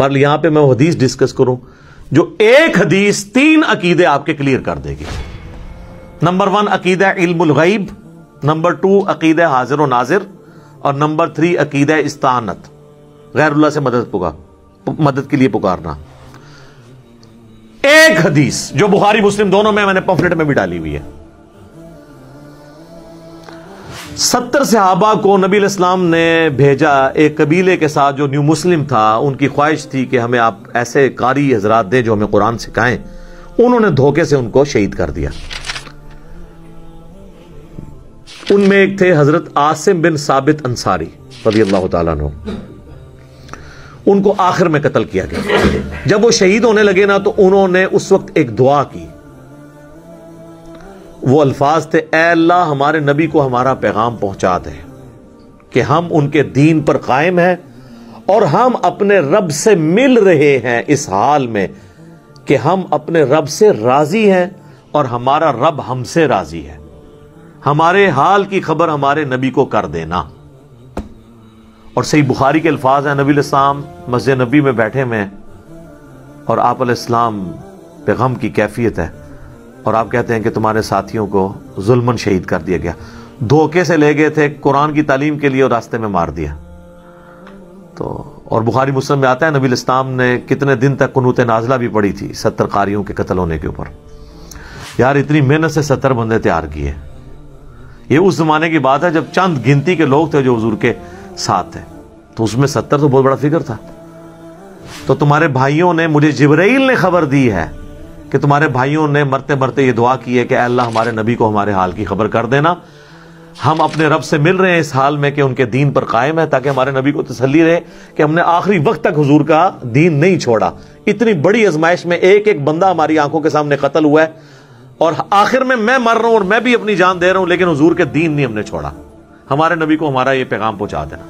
بہرحال یہاں پہ میں وہ حدیث ڈسکس کروں جو ایک حدیث 3 عقیدے آپ کے کلیئر کر دے گی. نمبر 1 عقیدہ علم الغیب، نمبر 2 عقیدہ حاضر و ناظر، اور نمبر 3 عقیدہ استعانت، غیر اللہ سے مدد کے لیے پکارنا. ایک حدیث جو بخاری مسلم دونوں میں نے پمفلٹ میں بھی ڈالی ہوئی ہے. 70 صحابہ کو نبی علیہ السلام نے بھیجا ایک قبیلے کے ساتھ جو نیو مسلم تھا. ان کی خواہش تھی کہ ہمیں آپ ایسے قاری حضرات دیں جو ہمیں قرآن سکھائیں. انہوں نے دھوکے سے ان کو شہید کر دیا. ان میں ایک تھے حضرت عاصم بن ثابت انصاری رضی اللہ تعالیٰ عنہ. ان کو آخر میں قتل کیا گیا. جب وہ شہید ہونے لگے نا تو انہوں نے اس وقت ایک دعا کی. وہ الفاظ تھے، اے اللہ ہمارے نبی کو ہمارا پیغام پہنچا دے کہ ہم ان کے دین پر قائم ہیں اور ہم اپنے رب سے مل رہے ہیں اس حال میں کہ ہم اپنے رب سے راضی ہیں اور ہمارا رب ہم سے راضی ہے. ہمارے حال کی خبر ہمارے نبی کو کر دینا. اور صحیح بخاری کے الفاظ ہیں، نبی علیہ السلام مسجد نبی میں بیٹھے ہوئے ہیں اور آپ علیہ السلام پہ غم کی کیفیت ہے اور آپ کہتے ہیں کہ تمہارے ساتھیوں کو ظلمن شہید کر دیا گیا. دھوکے سے لے گئے تھے قرآن کی تعلیم کے لیے اور راستے میں مار دیا. تو اور بخاری مسلم میں آتا ہے نبی علیہ السلام نے کتنے دن تک قنوت نازلہ بھی پڑھی تھی 70 قاریوں کے قتل ہونے کے اوپر. یار اتنی محنت سے 70 بندے تیار کیے. یہ اس زمانے کی بات ہے جب چند گنتی کے لوگ تھے جو حضور کے ساتھ تھے، تو اس میں 70 تو بہت بڑا فگر تھا. تو تمہارے بھائیوں نے، مجھے جبرائیل نے خبر دی ہے کہ تمہارے بھائیوں نے مرتے مرتے یہ دعا کی ہے کہ اے اللہ ہمارے نبی کو ہمارے حال کی خبر کر دینا. ہم اپنے رب سے مل رہے ہیں اس حال میں کہ ان کے دین پر قائم ہے، تاکہ ہمارے نبی کو تسلی رہے کہ ہم نے آخری وقت تک حضور کا دین نہیں چھوڑا. اتنی بڑی آزمائش میں ایک ایک بندہ ہماری آنکھوں کے سامنے قتل ہوا ہے اور آخر میں مر رہا ہوں اور میں بھی اپنی جان دے رہا ہوں، لیکن حضور کے دین نہیں ہم نے چھوڑا. ہمارے نبی کو ہمارا یہ پیغام پہنچا دینا.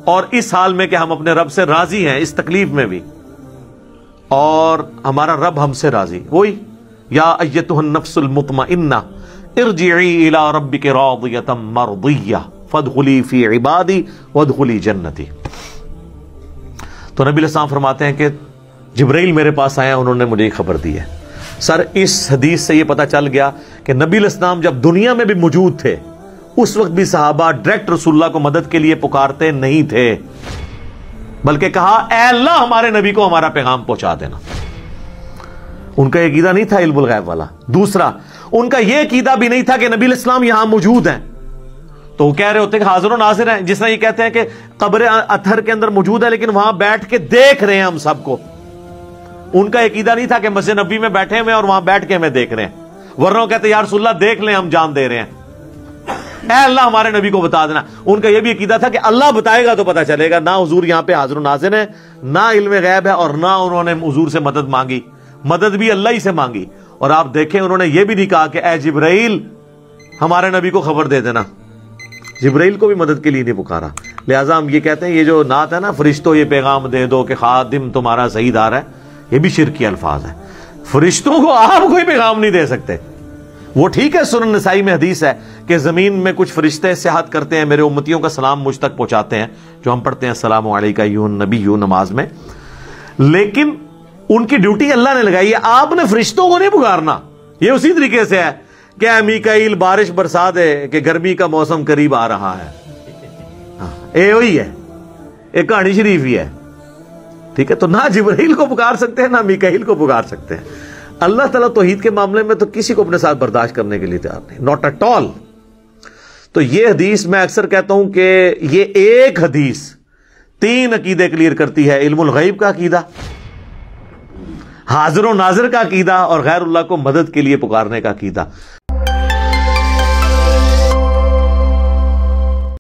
اور اس حال میں کہ ہم اپنے رب سے راضی ہیں اس تکلیف میں بھی، اور ہمارا رب ہم سے راضی. وہی یا ایتھا النفس المطمئنہ ارجعی الی ربک راضیۃ مرضیہ فادخلی فی عبادی وادخلی جنتی. تو نبی علیہ السلام فرماتے ہیں کہ جبرائیل میرے پاس آیا، انہوں نے مجھے خبر دی ہے. سر اس حدیث سے یہ پتہ چل گیا کہ نبی علیہ السلام جب دنیا میں بھی موجود تھے اس وقت بھی صحابہ ڈائریکٹ رسول اللہ کو مدد کے لیے پکارتے نہیں تھے، بلکہ کہا اے اللہ ہمارے نبی کو ہمارا پیغام پہنچا دینا. ان کا یہ عقیدہ نہیں تھا علم الغیب والا. دوسرا، ان کا یہ عقیدہ بھی نہیں تھا کہ نبی علیہ السلام یہاں موجود ہیں. تو وہ کہہ رہے ہوتے کہ حاضر و ناظر ہیں، جس طرح یہ کہتے ہیں کہ قبر اطہر کے اندر موجود ہے لیکن وہاں بیٹھ کے دیکھ رہے ہیں ہم سب کو. ان کا عقیدہ نہیں تھا کہ مسجد نبی میں بیٹھے ہوئے اور وہاں بیٹھ کے ہمیں دیکھ رہے ہیں، ورنہ وہ کہتے یا رسول اللہ دیکھ لیں ہم جان دے رہے ہیں، اے اللہ ہمارے نبی کو بتا دینا. ان کا یہ بھی عقیدہ تھا کہ اللہ بتائے گا تو پتا چلے گا. نہ حضور یہاں پہ حاضر و ناظر ہے، نہ علم غیب ہے، اور نہ انہوں نے حضور سے مدد مانگی. مدد بھی اللہ ہی سے مانگی. اور آپ دیکھیں انہوں نے یہ بھی نہیں کہا کہ اے جبرائیل ہمارے نبی کو خبر دے دینا. جبرائیل کو بھی مدد کے لیے نہیں پکارا. لہٰذا ہم یہ کہتے ہیں یہ جو نعت ہے نا، فرشتوں یہ پیغام دے دو کہ خادم تمہارا صحیح دار ہے، یہ بھی شرکی الفاظ ہے. فرشتوں کو آپ کوئی پیغام نہیں دے سکتے. وہ ٹھیک ہے سنن نسائی میں حدیث ہے کہ زمین میں کچھ فرشتے سیاحت کرتے ہیں، میرے امتیوں کا سلام مجھ تک پہنچاتے ہیں، جو ہم پڑھتے ہیں السلام علیکہ ایھا النبی نماز میں. لیکن ان کی ڈیوٹی اللہ نے لگائی ہے، آپ نے فرشتوں کو نہیں پکارنا. یہ اسی طریقے سے ہے کہ اے میکائیل بارش برسا دے کہ گرمی کا موسم قریب آ رہا ہے. اے وہی ہے، ایک کہانی شریف ہی ہے. ٹھیک ہے، تو نہ جبرائیل کو پکار سکتے ہیں نہ میکائیل کو پکار سکتے ہیں. اللہ تعالیٰ توحید کے معاملے میں تو کسی کو اپنے ساتھ برداشت کرنے کے لیے تیار نہیں، ناٹ ایٹ آل. تو یہ حدیث میں اکثر کہتا ہوں کہ یہ ایک حدیث 3 عقیدے کلیئر کرتی ہے: علم الغیب کا عقیدہ، حاضر و ناظر کا عقیدہ، اور غیر اللہ کو مدد کے لیے پکارنے کا عقیدہ.